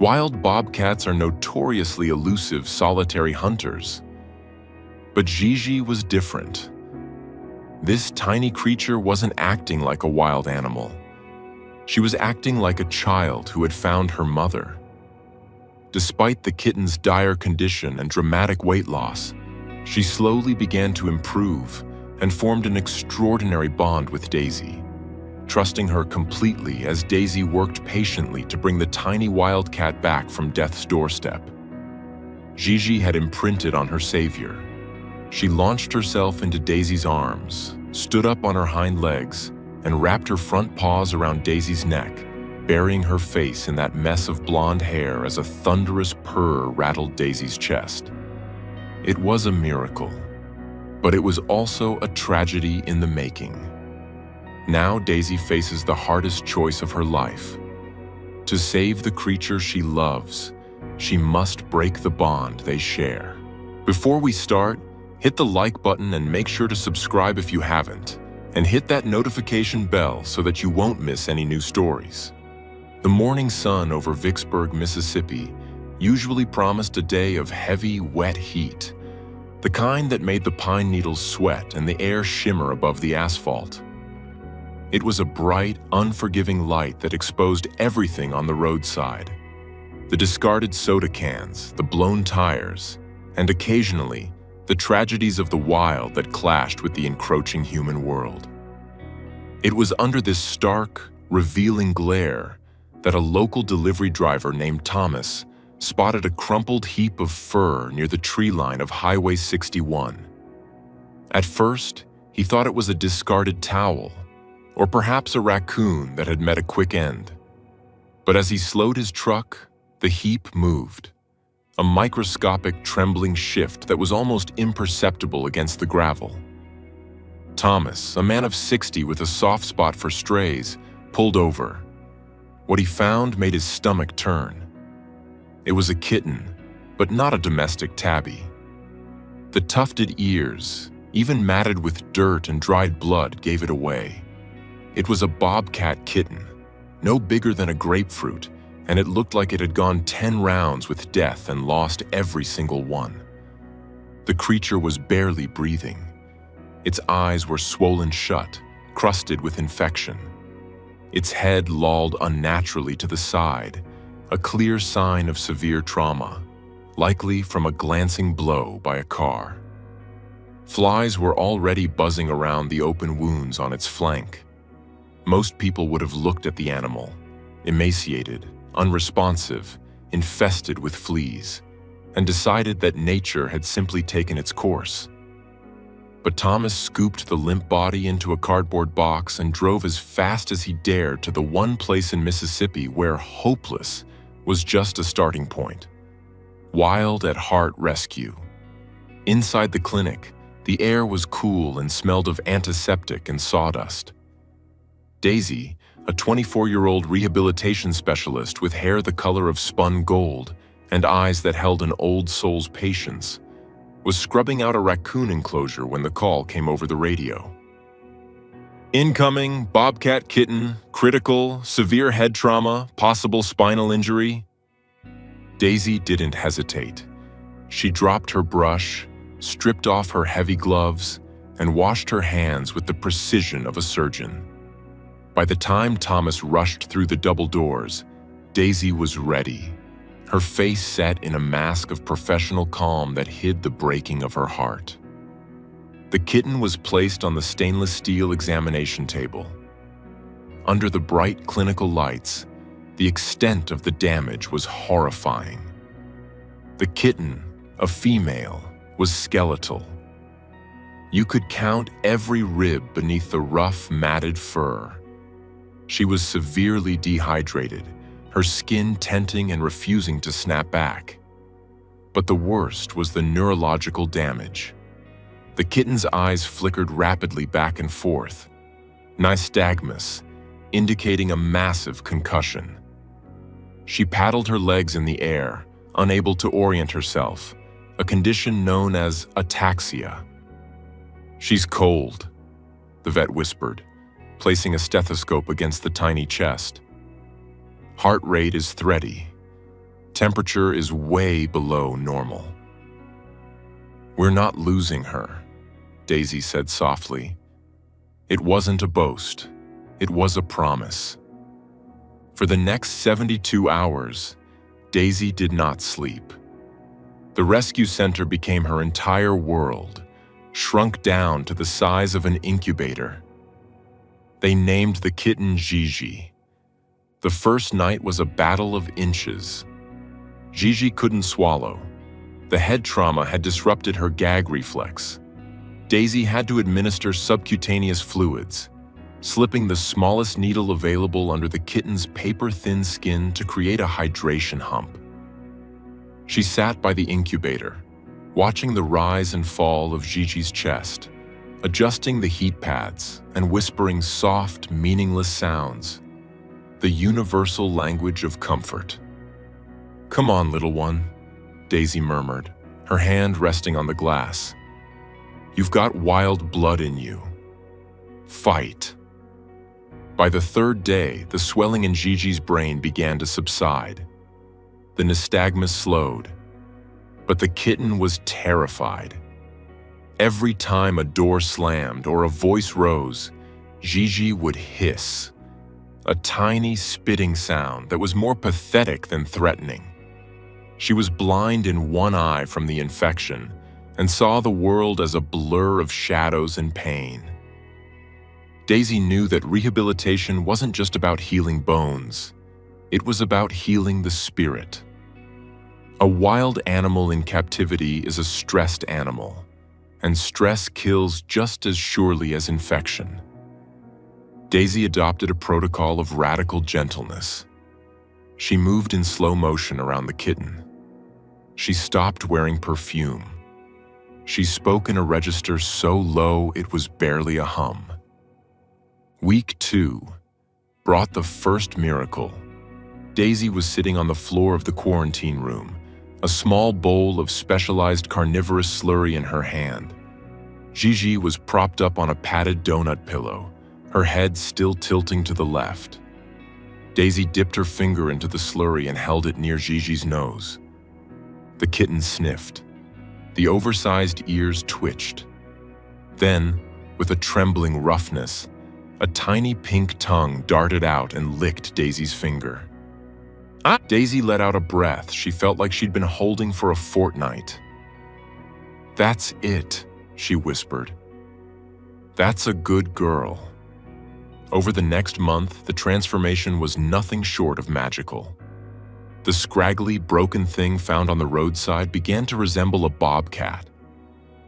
Wild bobcats are notoriously elusive, solitary hunters. But Gigi was different. This tiny creature wasn't acting like a wild animal. She was acting like a child who had found her mother. Despite the kitten's dire condition and dramatic weight loss, she slowly began to improve and formed an extraordinary bond with Daisy, trusting her completely as Daisy worked patiently to bring the tiny wildcat back from death's doorstep. Gigi had imprinted on her savior. She launched herself into Daisy's arms, stood up on her hind legs, and wrapped her front paws around Daisy's neck, burying her face in that mess of blonde hair as a thunderous purr rattled Daisy's chest. It was a miracle, but it was also a tragedy in the making. Now Daisy faces the hardest choice of her life. To save the creature she loves, she must break the bond they share. Before we start, hit the like button and make sure to subscribe if you haven't, and hit that notification bell so that you won't miss any new stories. The morning sun over Vicksburg, Mississippi, usually promised a day of heavy, wet heat, the kind that made the pine needles sweat and the air shimmer above the asphalt. It was a bright, unforgiving light that exposed everything on the roadside: the discarded soda cans, the blown tires, and occasionally, the tragedies of the wild that clashed with the encroaching human world. It was under this stark, revealing glare that a local delivery driver named Thomas spotted a crumpled heap of fur near the tree line of Highway 61. At first, he thought it was a discarded towel, or perhaps a raccoon that had met a quick end. But as he slowed his truck, the heap moved. A microscopic, trembling shift that was almost imperceptible against the gravel. Thomas, a man of 60 with a soft spot for strays, pulled over. What he found made his stomach turn. It was a kitten, but not a domestic tabby. The tufted ears, even matted with dirt and dried blood, gave it away. It was a bobcat kitten, no bigger than a grapefruit, and it looked like it had gone 10 rounds with death and lost every single one. The creature was barely breathing. Its eyes were swollen shut, crusted with infection. Its head lolled unnaturally to the side, a clear sign of severe trauma, likely from a glancing blow by a car. Flies were already buzzing around the open wounds on its flank. Most people would have looked at the animal, emaciated, unresponsive, infested with fleas, and decided that nature had simply taken its course. But Thomas scooped the limp body into a cardboard box and drove as fast as he dared to the one place in Mississippi where hopeless was just a starting point: Wild at Heart Rescue. Inside the clinic, the air was cool and smelled of antiseptic and sawdust. Daisy, a 24-year-old rehabilitation specialist with hair the color of spun gold and eyes that held an old soul's patience, was scrubbing out a raccoon enclosure when the call came over the radio. Incoming, bobcat kitten, critical, severe head trauma, possible spinal injury. Daisy didn't hesitate. She dropped her brush, stripped off her heavy gloves, and washed her hands with the precision of a surgeon. By the time Thomas rushed through the double doors, Daisy was ready, her face set in a mask of professional calm that hid the breaking of her heart. The kitten was placed on the stainless steel examination table. Under the bright clinical lights, the extent of the damage was horrifying. The kitten, a female, was skeletal. You could count every rib beneath the rough, matted fur. She was severely dehydrated, her skin tenting and refusing to snap back. But the worst was the neurological damage. The kitten's eyes flickered rapidly back and forth, nystagmus, indicating a massive concussion. She paddled her legs in the air, unable to orient herself, a condition known as ataxia. "She's cold," the vet whispered, placing a stethoscope against the tiny chest. "Heart rate is thready. Temperature is way below normal. "We're not losing her," Daisy said softly. It wasn't a boast. It was a promise. For the next 72 hours, Daisy did not sleep. The rescue center became her entire world, shrunk down to the size of an incubator. They named the kitten Gigi. The first night was a battle of inches. Gigi couldn't swallow. The head trauma had disrupted her gag reflex. Daisy had to administer subcutaneous fluids, slipping the smallest needle available under the kitten's paper-thin skin to create a hydration hump. She sat by the incubator, watching the rise and fall of Gigi's chest, adjusting the heat pads and whispering soft, meaningless sounds, the universal language of comfort. "Come on, little one," Daisy murmured, her hand resting on the glass. "You've got wild blood in you. Fight." By the third day, the swelling in Gigi's brain began to subside. The nystagmus slowed, but the kitten was terrified. Every time a door slammed or a voice rose, Gigi would hiss, a tiny spitting sound that was more pathetic than threatening. She was blind in one eye from the infection and saw the world as a blur of shadows and pain. Daisy knew that rehabilitation wasn't just about healing bones. It was about healing the spirit. A wild animal in captivity is a stressed animal, and stress kills just as surely as infection. Daisy adopted a protocol of radical gentleness. She moved in slow motion around the kitten. She stopped wearing perfume. She spoke in a register so low it was barely a hum. Week 2 brought the first miracle. Daisy was sitting on the floor of the quarantine room, a small bowl of specialized carnivorous slurry in her hand. Gigi was propped up on a padded donut pillow, her head still tilting to the left. Daisy dipped her finger into the slurry and held it near Gigi's nose. The kitten sniffed. The oversized ears twitched. Then, with a trembling roughness, a tiny pink tongue darted out and licked Daisy's finger. "Ah!" Daisy let out a breath she felt like she'd been holding for a fortnight. "That's it," she whispered. "That's a good girl." Over the next month, the transformation was nothing short of magical. The scraggly, broken thing found on the roadside began to resemble a bobcat.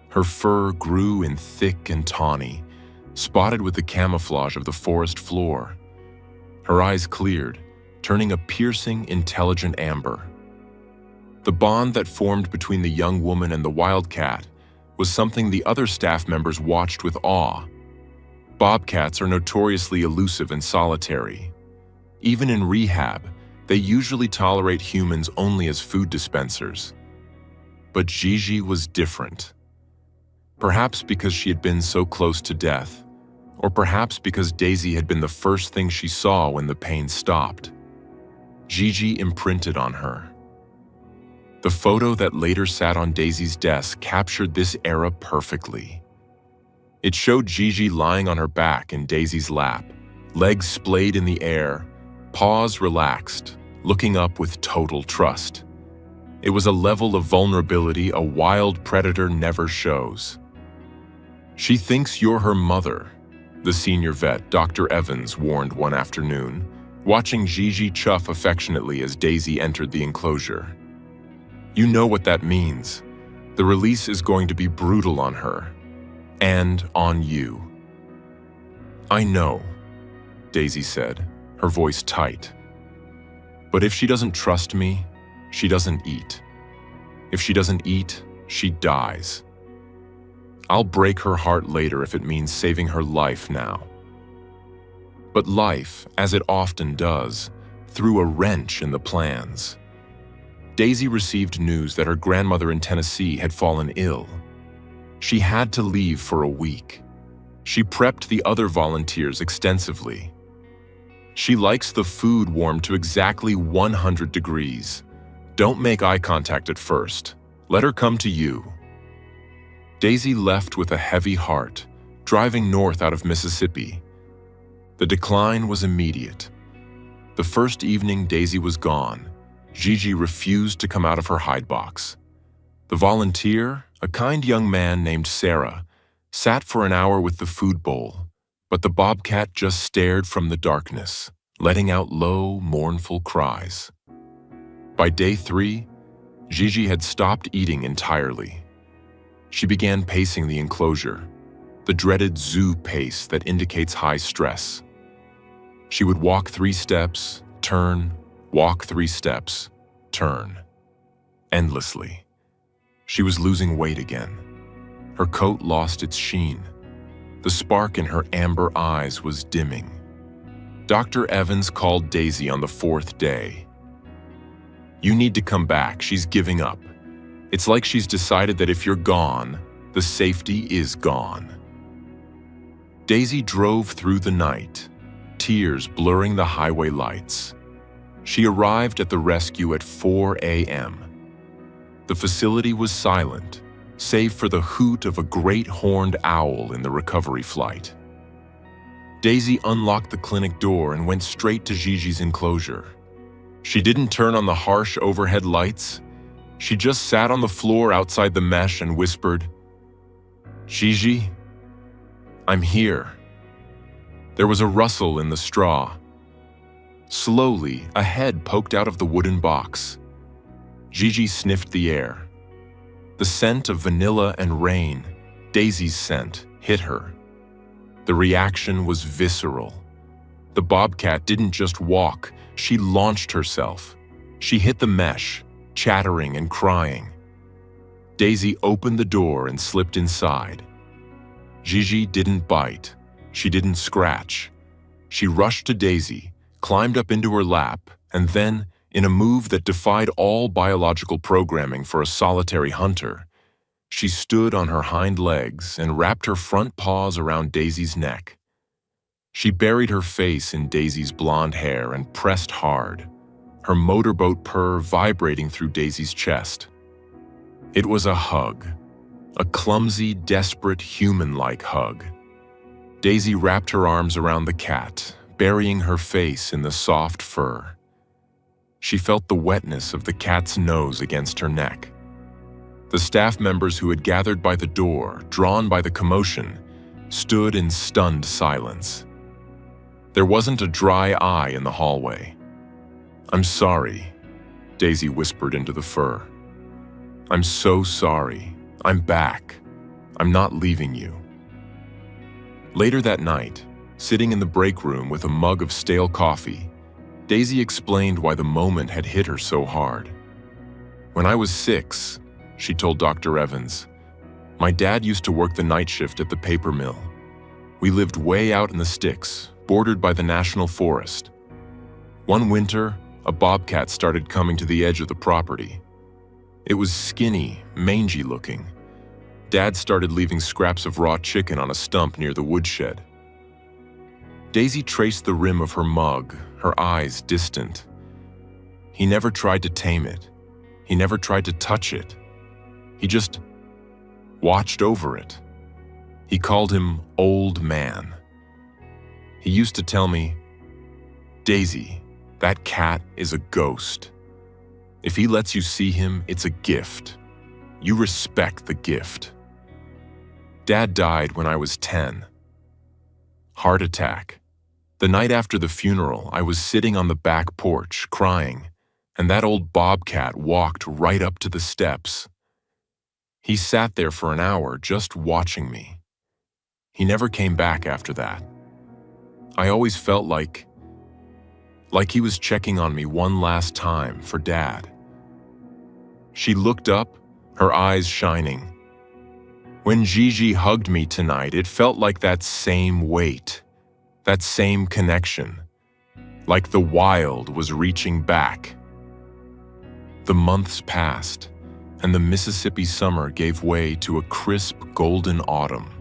Her fur grew in thick and tawny, spotted with the camouflage of the forest floor. Her eyes cleared, turning a piercing, intelligent amber. The bond that formed between the young woman and the wildcat was something the other staff members watched with awe. Bobcats are notoriously elusive and solitary. Even in rehab, they usually tolerate humans only as food dispensers. But Gigi was different. Perhaps because she had been so close to death, or perhaps because Daisy had been the first thing she saw when the pain stopped. Gigi imprinted on her. The photo that later sat on Daisy's desk captured this era perfectly. It showed Gigi lying on her back in Daisy's lap, legs splayed in the air, paws relaxed, looking up with total trust. It was a level of vulnerability a wild predator never shows. "She thinks you're her mother," the senior vet, Dr. Evans, warned one afternoon, watching Gigi chuff affectionately as Daisy entered the enclosure. "You know what that means. The release is going to be brutal on her. And on you." "I know," Daisy said, her voice tight. "But if she doesn't trust me, she doesn't eat. If she doesn't eat, she dies. I'll break her heart later if it means saving her life now." But life, as it often does, threw a wrench in the plans. Daisy received news that her grandmother in Tennessee had fallen ill. She had to leave for a week. She prepped the other volunteers extensively. She likes the food warmed to exactly 100 degrees, Don't make eye contact at first. Let her come to you." Daisy left with a heavy heart, driving north out of Mississippi. The decline was immediate. The first evening Daisy was gone, Gigi refused to come out of her hide box. The volunteer, a kind young man named Sarah, sat for an hour with the food bowl, but the bobcat just stared from the darkness, letting out low, mournful cries. By day 3, Gigi had stopped eating entirely. She began pacing the enclosure, the dreaded zoo pace that indicates high stress. She would walk 3 steps, turn, walk 3 steps, turn, endlessly. She was losing weight again. Her coat lost its sheen. The spark in her amber eyes was dimming. Dr. Evans called Daisy on the 4th day. "You need to come back, she's giving up. It's like she's decided that if you're gone, the safety is gone." Daisy drove through the night, tears blurring the highway lights. She arrived at the rescue at 4 a.m. The facility was silent, save for the hoot of a great horned owl in the recovery flight. Daisy unlocked the clinic door and went straight to Gigi's enclosure. She didn't turn on the harsh overhead lights. She just sat on the floor outside the mesh and whispered, "Gigi, I'm here." There was a rustle in the straw. Slowly, a head poked out of the wooden box. Gigi sniffed the air. The scent of vanilla and rain, Daisy's scent, hit her. The reaction was visceral. The bobcat didn't just walk, she launched herself. She hit the mesh, chattering and crying. Daisy opened the door and slipped inside. Gigi didn't bite. She didn't scratch. She rushed to Daisy, climbed up into her lap, and then, in a move that defied all biological programming for a solitary hunter, she stood on her hind legs and wrapped her front paws around Daisy's neck. She buried her face in Daisy's blonde hair and pressed hard, her motorboat purr vibrating through Daisy's chest. It was a hug, a clumsy, desperate, human-like hug. Daisy wrapped her arms around the cat, burying her face in the soft fur. She felt the wetness of the cat's nose against her neck. The staff members who had gathered by the door, drawn by the commotion, stood in stunned silence. There wasn't a dry eye in the hallway. "I'm sorry," Daisy whispered into the fur. "I'm so sorry. I'm back. I'm not leaving you." Later that night, sitting in the break room with a mug of stale coffee, Daisy explained why the moment had hit her so hard. "When I was 6, she told Dr. Evans, my dad used to work the night shift at the paper mill. We lived way out in the sticks, bordered by the national forest. One winter, a bobcat started coming to the edge of the property. It was skinny, mangy looking. Dad started leaving scraps of raw chicken on a stump near the woodshed." Daisy traced the rim of her mug, her eyes distant. He never tried to tame it. He never tried to touch it. He just watched over it. He called him Old Man. He used to tell me, "Daisy, that cat is a ghost. If he lets you see him, it's a gift. You respect the gift." Dad died when I was 10. Heart attack. The night after the funeral, I was sitting on the back porch, crying, and that old bobcat walked right up to the steps. He sat there for an hour just watching me. He never came back after that. I always felt like he was checking on me one last time for Dad. She looked up, her eyes shining. When Gigi hugged me tonight, it felt like that same weight, that same connection, like the wild was reaching back. The months passed, and the Mississippi summer gave way to a crisp golden autumn.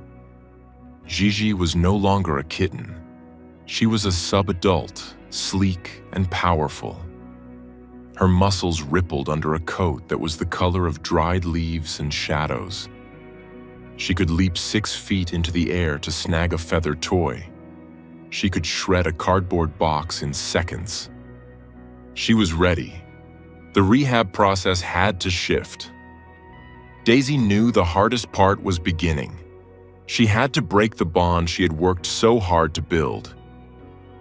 Gigi was no longer a kitten. She was a sub-adult, sleek and powerful. Her muscles rippled under a coat that was the color of dried leaves and shadows. She could leap 6 feet into the air to snag a feathered toy. She could shred a cardboard box in seconds. She was ready. The rehab process had to shift. Daisy knew the hardest part was beginning. She had to break the bond she had worked so hard to build.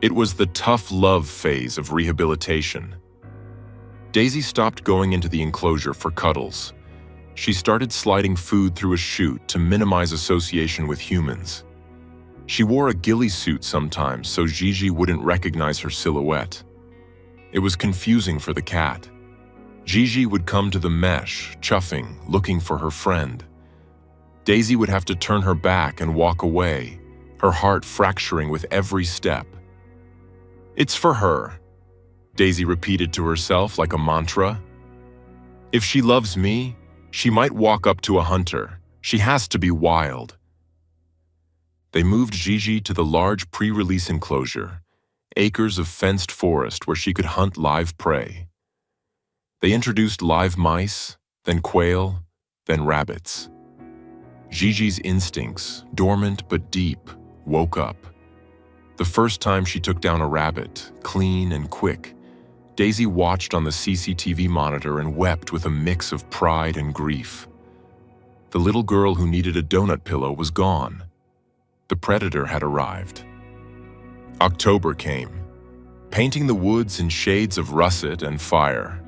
It was the tough love phase of rehabilitation. Daisy stopped going into the enclosure for cuddles. She started sliding food through a chute to minimize association with humans. She wore a ghillie suit sometimes so Gigi wouldn't recognize her silhouette. It was confusing for the cat. Gigi would come to the mesh, chuffing, looking for her friend. Daisy would have to turn her back and walk away, her heart fracturing with every step. "It's for her," Daisy repeated to herself like a mantra. "If she loves me, she might walk up to a hunter. She has to be wild." They moved Gigi to the large pre-release enclosure, acres of fenced forest where she could hunt live prey. They introduced live mice, then quail, then rabbits. Gigi's instincts, dormant but deep, woke up. The first time she took down a rabbit, clean and quick, Daisy watched on the CCTV monitor and wept with a mix of pride and grief. The little girl who needed a donut pillow was gone. The predator had arrived. October came, painting the woods in shades of russet and fire.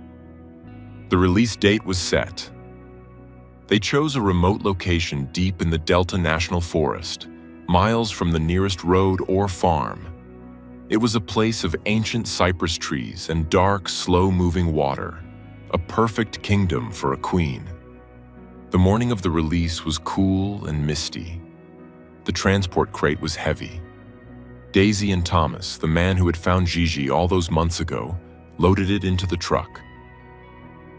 The release date was set. They chose a remote location deep in the Delta National Forest, miles from the nearest road or farm. It was a place of ancient cypress trees and dark, slow-moving water, a perfect kingdom for a queen. The morning of the release was cool and misty. The transport crate was heavy. Daisy and Thomas, the man who had found Gigi all those months ago, loaded it into the truck.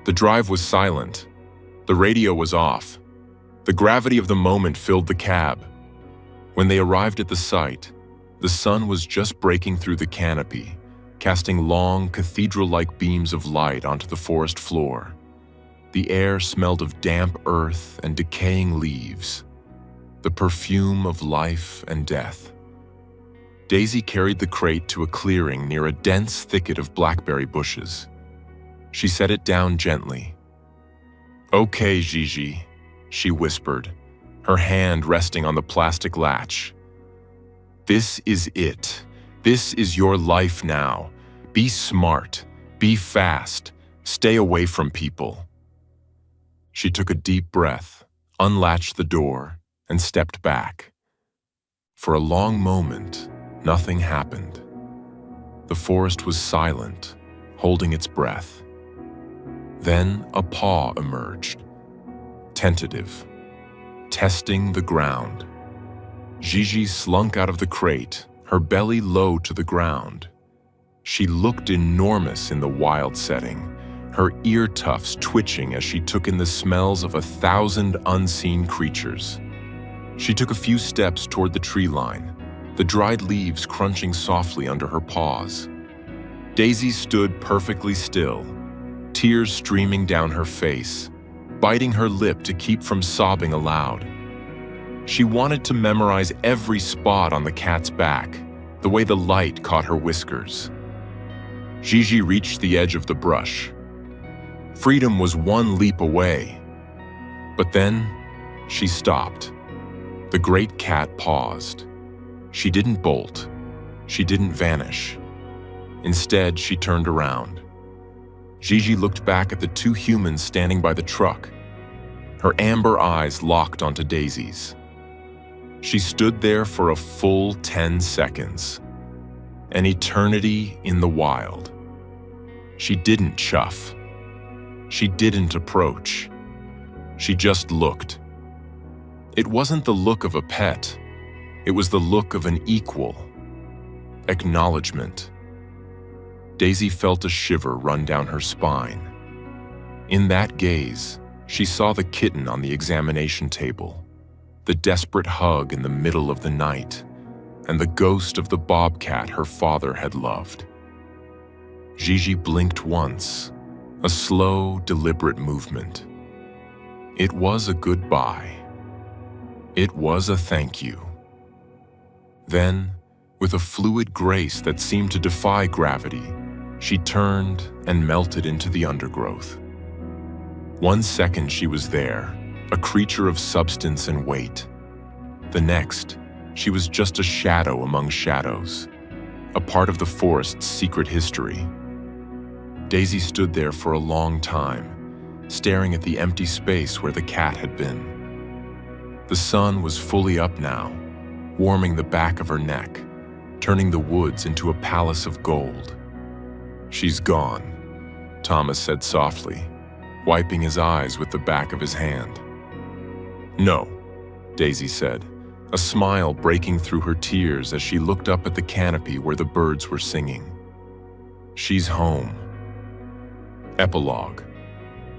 The drive was silent. The radio was off. The gravity of the moment filled the cab. When they arrived at the site, the sun was just breaking through the canopy, casting long, cathedral-like beams of light onto the forest floor. The air smelled of damp earth and decaying leaves, the perfume of life and death. Daisy carried the crate to a clearing near a dense thicket of blackberry bushes. She set it down gently. "Okay, Gigi," she whispered, her hand resting on the plastic latch. "This is it. This is your life now. Be smart. Be fast. Stay away from people." She took a deep breath, unlatched the door, and stepped back. For a long moment, nothing happened. The forest was silent, holding its breath. Then a paw emerged, tentative, testing the ground. Gigi slunk out of the crate, her belly low to the ground. She looked enormous in the wild setting, her ear tufts twitching as she took in the smells of 1,000 unseen creatures. She took a few steps toward the tree line, the dried leaves crunching softly under her paws. Daisy stood perfectly still, tears streaming down her face, biting her lip to keep from sobbing aloud. She wanted to memorize every spot on the cat's back, the way the light caught her whiskers. Gigi reached the edge of the brush. Freedom was one leap away. But then, she stopped. The great cat paused. She didn't bolt. She didn't vanish. Instead, she turned around. Gigi looked back at the two humans standing by the truck. Her amber eyes locked onto Daisy's. She stood there for a full 10 seconds. An eternity in the wild. She didn't chuff. She didn't approach. She just looked. It wasn't the look of a pet. It was the look of an equal. Acknowledgement. Daisy felt a shiver run down her spine. In that gaze, she saw the kitten on the examination table, the desperate hug in the middle of the night, and the ghost of the bobcat her father had loved. Gigi blinked once, A slow, deliberate movement. It was a goodbye. It was a thank you. Then, with a fluid grace that seemed to defy gravity, she turned and melted into the undergrowth. 1 second she was there, a creature of substance and weight. The next, she was just a shadow among shadows, a part of the forest's secret history. Daisy stood there for a long time, staring at the empty space where the cat had been. The sun was fully up now, warming the back of her neck, turning the woods into a palace of gold. "She's gone," Thomas said softly, wiping his eyes with the back of his hand. "No," Daisy said, a smile breaking through her tears as she looked up at the canopy where the birds were singing. "She's home." Epilogue.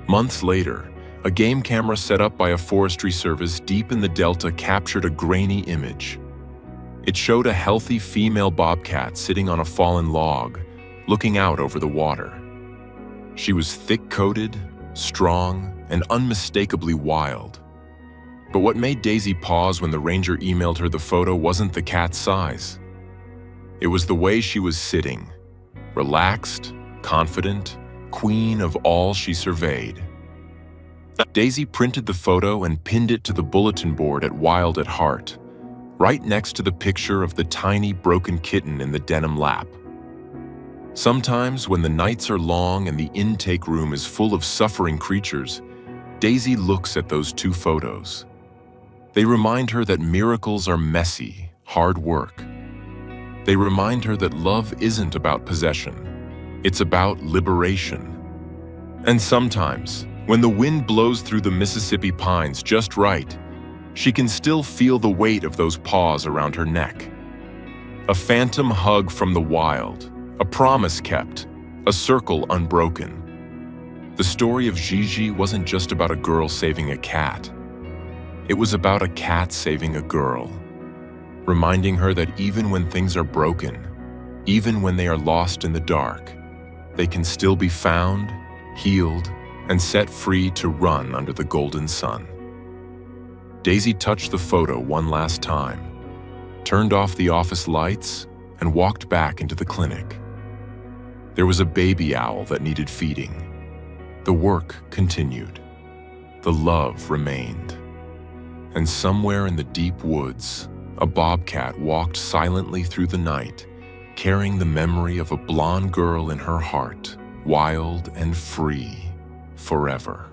Months later, a game camera set up by a forestry service deep in the delta captured a grainy image. It showed a healthy female bobcat sitting on a fallen log, looking out over the water. She was thick-coated, strong, and unmistakably wild. But what made Daisy pause when the ranger emailed her the photo wasn't the cat's size. It was the way she was sitting, relaxed, confident, queen of all she surveyed. Daisy printed the photo and pinned it to the bulletin board at Wild at Heart, right next to the picture of the tiny broken kitten in the denim lap. Sometimes, when the nights are long and the intake room is full of suffering creatures, Daisy looks at those two photos. They remind her that miracles are messy, hard work. They remind her that love isn't about possession. It's about liberation. And sometimes, when the wind blows through the Mississippi pines just right, she can still feel the weight of those paws around her neck. A phantom hug from the wild, a promise kept, a circle unbroken. The story of Gigi wasn't just about a girl saving a cat. It was about a cat saving a girl, reminding her that even when things are broken, even when they are lost in the dark, they can still be found, healed, and set free to run under the golden sun. Daisy touched the photo one last time, turned off the office lights, and walked back into the clinic. There was a baby owl that needed feeding. The work continued. The love remained. And somewhere in the deep woods, a bobcat walked silently through the night, carrying the memory of a blonde girl in her heart, wild and free, forever.